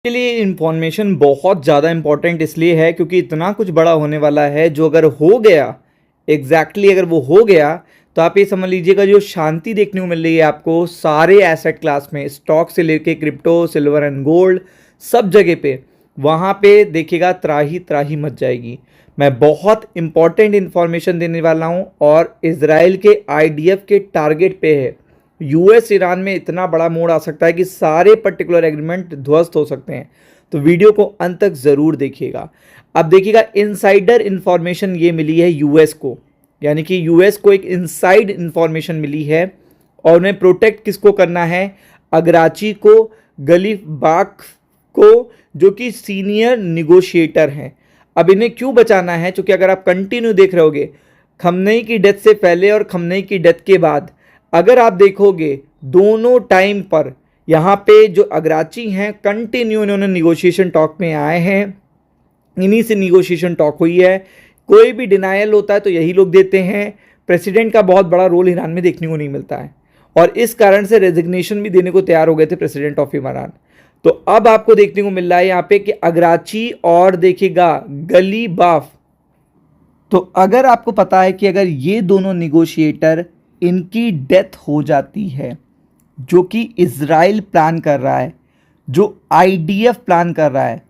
के लिए इंफॉर्मेशन बहुत ज़्यादा इम्पोर्टेंट इसलिए है क्योंकि इतना कुछ बड़ा होने वाला है जो अगर हो गया अगर वो हो गया तो आप ये समझ लीजिएगा जो शांति देखने को मिल रही है आपको सारे एसेट क्लास में, स्टॉक से लेके क्रिप्टो, सिल्वर एंड गोल्ड, सब जगह पे वहाँ पे देखिएगा त्राही त्राही मच जाएगी। मैं बहुत इंपॉर्टेंट इंफॉर्मेशन देने वाला हूँ और इजराइल के आईडीएफ के टारगेट पे है। यूएस ईरान में इतना बड़ा मोड़ आ सकता है कि सारे पर्टिकुलर एग्रीमेंट ध्वस्त हो सकते हैं। तो वीडियो को अंत तक ज़रूर देखिएगा। अब देखिएगा इनसाइडर इंफॉर्मेशन ये मिली है यूएस को, यानी कि यूएस को एक इनसाइड इंफॉर्मेशन मिली है और उन्हें प्रोटेक्ट किसको करना है? अगराची को, गलीफ बाख को, जो कि सीनियर निगोशिएटर हैं। अब इन्हें क्यों बचाना है? क्योंकि अगर आप कंटिन्यू देख रहे होगे खमनेई की डेथ से पहले और खमनेई की डेथ के बाद, अगर आप देखोगे दोनों टाइम पर यहाँ पे जो अगराची हैं कंटिन्यू इन्होंने निगोशिएशन टॉक में आए हैं, इन्हीं से निगोशिएशन टॉक हुई है। कोई भी डिनायल होता है तो यही लोग देते हैं। प्रेसिडेंट का बहुत बड़ा रोल ईरान में देखने को नहीं मिलता है और इस कारण से रेजिग्नेशन भी देने को तैयार हो गए थे प्रेसिडेंट ऑफ ईरान। तो अब आपको देखने को मिल रहा है यहाँ पे कि अगराची और देखिएगा गलीबाफ। तो अगर आपको पता है कि अगर ये दोनों निगोशिएटर इनकी डेथ हो जाती है, जो कि इजराइल प्लान कर रहा है, जो आईडीएफ प्लान कर रहा है,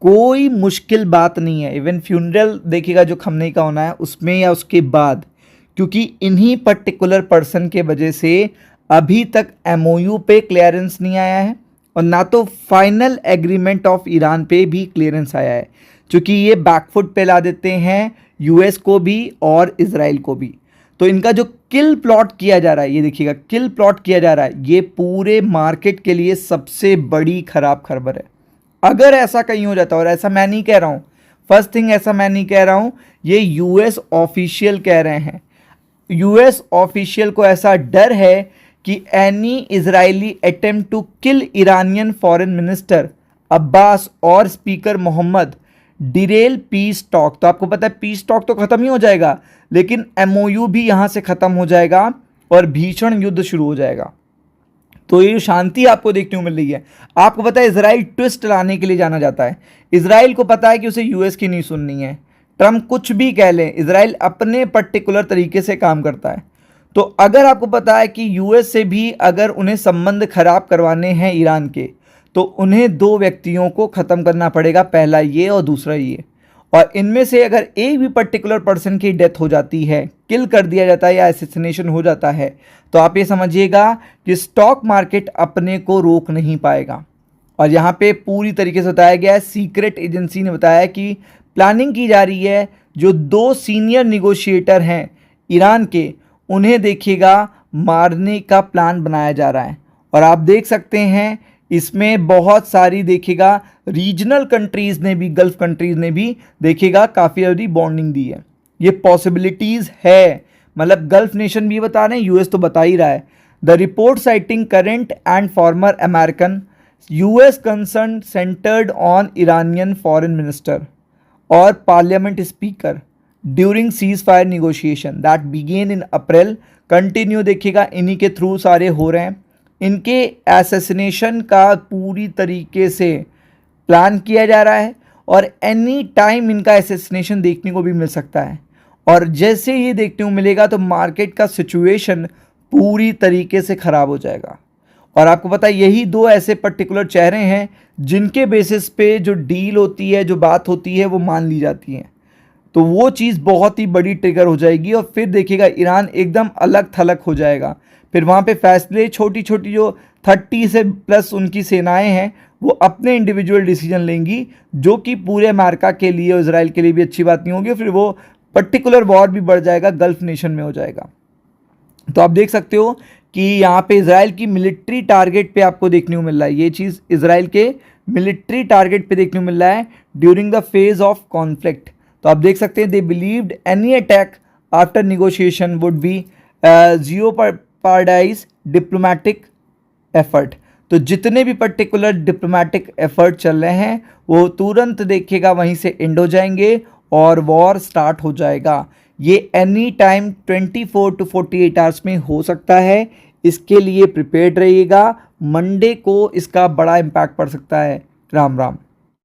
कोई मुश्किल बात नहीं है। इवन फ्यूनरल देखिएगा जो खमनेई का होना है उसमें या उसके बाद, क्योंकि इन्हीं पर्टिकुलर पर्सन के वजह से अभी तक एमओयू पे क्लियरेंस नहीं आया है और ना तो फाइनल एग्रीमेंट ऑफ ईरान पे भी क्लियरेंस आया है, क्योंकि ये बैकफुट पे ला देते हैं यूएस को भी और इजराइल को भी। तो इनका जो किल प्लॉट किया जा रहा है, ये देखिएगा किल प्लॉट किया जा रहा है, ये पूरे मार्केट के लिए सबसे बड़ी खराब खबर है। अगर ऐसा कहीं हो जाता, और ऐसा मैं नहीं कह रहा हूँ, फर्स्ट थिंग ऐसा मैं नहीं कह रहा हूँ, ये यूएस ऑफिशियल कह रहे हैं। यूएस ऑफिशियल को ऐसा डर है कि any Israeli attempt to kill Iranian foreign minister Abbas और speaker Mohammad derail peace talk. तो आपको पता है पीस टॉक तो ख़त्म ही हो जाएगा, लेकिन एमओयू भी यहाँ से ख़त्म हो जाएगा और भीषण युद्ध शुरू हो जाएगा। तो ये शांति आपको देखने को मिल रही है। आपको पता है इजराइल ट्विस्ट लाने के लिए जाना जाता है। इजराइल को पता है कि उसे यूएस की नहीं सुननी है, ट्रम्प कुछ भी कह लें, इजराइल अपने पर्टिकुलर तरीके से काम करता है। तो अगर आपको पता है कि यूएस से भी अगर उन्हें संबंध खराब करवाने हैं ईरान के, तो उन्हें दो व्यक्तियों को ख़त्म करना पड़ेगा, पहला ये और दूसरा ये। और इनमें से अगर एक भी पर्टिकुलर पर्सन की डेथ हो जाती है, किल कर दिया जाता है या असैसिनेशन हो जाता है, तो आप ये समझिएगा कि स्टॉक मार्केट अपने को रोक नहीं पाएगा। और यहाँ पे पूरी तरीके से बताया गया है, सीक्रेट एजेंसी ने बताया कि प्लानिंग की जा रही है, जो दो सीनियर निगोशिएटर हैं ईरान के, उन्हें देखिएगा मारने का प्लान बनाया जा रहा है। और आप देख सकते हैं इसमें बहुत सारी देखिएगा रीजनल कंट्रीज़ ने भी, गल्फ कंट्रीज़ ने भी देखिएगा काफ़ी ज़्यादा बॉन्डिंग दी है। ये पॉसिबिलिटीज़ है, मतलब गल्फ नेशन भी बता रहे हैं, यूएस तो बता ही रहा है। The report citing current and former American US concern centred on Iranian foreign minister और parliament speaker during ceasefire negotiation that began in April. Continue देखिएगा इन्हीं के थ्रू सारे हो रहे हैं। इनके एसेसिनेशन का पूरी तरीके से प्लान किया जा रहा है और एनी टाइम इनका एसेसिनेशन देखने को भी मिल सकता है। और जैसे ये देखने को मिलेगा तो मार्केट का सिचुएशन पूरी तरीके से ख़राब हो जाएगा। और आपको पता है यही दो ऐसे पर्टिकुलर चेहरे हैं जिनके बेसिस पे जो डील होती है, जो बात होती है, वो मान ली जाती है। तो वो चीज़ बहुत ही बड़ी ट्रिगर हो जाएगी और फिर देखिएगा ईरान एकदम अलग थलग हो जाएगा। फिर वहाँ पे फैसले छोटी छोटी जो 30 से प्लस उनकी सेनाएं हैं वो अपने इंडिविजुअल डिसीजन लेंगी, जो कि पूरे अमेरिका के लिए और इजराइल के लिए भी अच्छी बात नहीं होगी। फिर वो पर्टिकुलर वॉर भी बढ़ जाएगा, गल्फ नेशन में हो जाएगा। तो आप देख सकते हो कि यहाँ पे इजराइल की मिलिट्री टारगेट पे आपको देखने को मिल रहा है, ये चीज़ इजराइल के मिलिट्री टारगेट पे देखने को मिल रहा है during the phase of conflict. तो आप देख सकते हैं they believed any attack after negotiation would be jeopardise diplomatic effort. तो जितने भी पर्टिकुलर डिप्लोमेटिक एफर्ट चल रहे हैं वो तुरंत देखिएगा वहीं से एंड हो जाएंगे और वॉर स्टार्ट हो जाएगा। ये एनी टाइम 24 to 48 आवर्स में हो सकता है। इसके लिए प्रिपेयर्ड रहिएगा, मंडे को इसका बड़ा इम्पैक्ट पड़ सकता है। राम राम।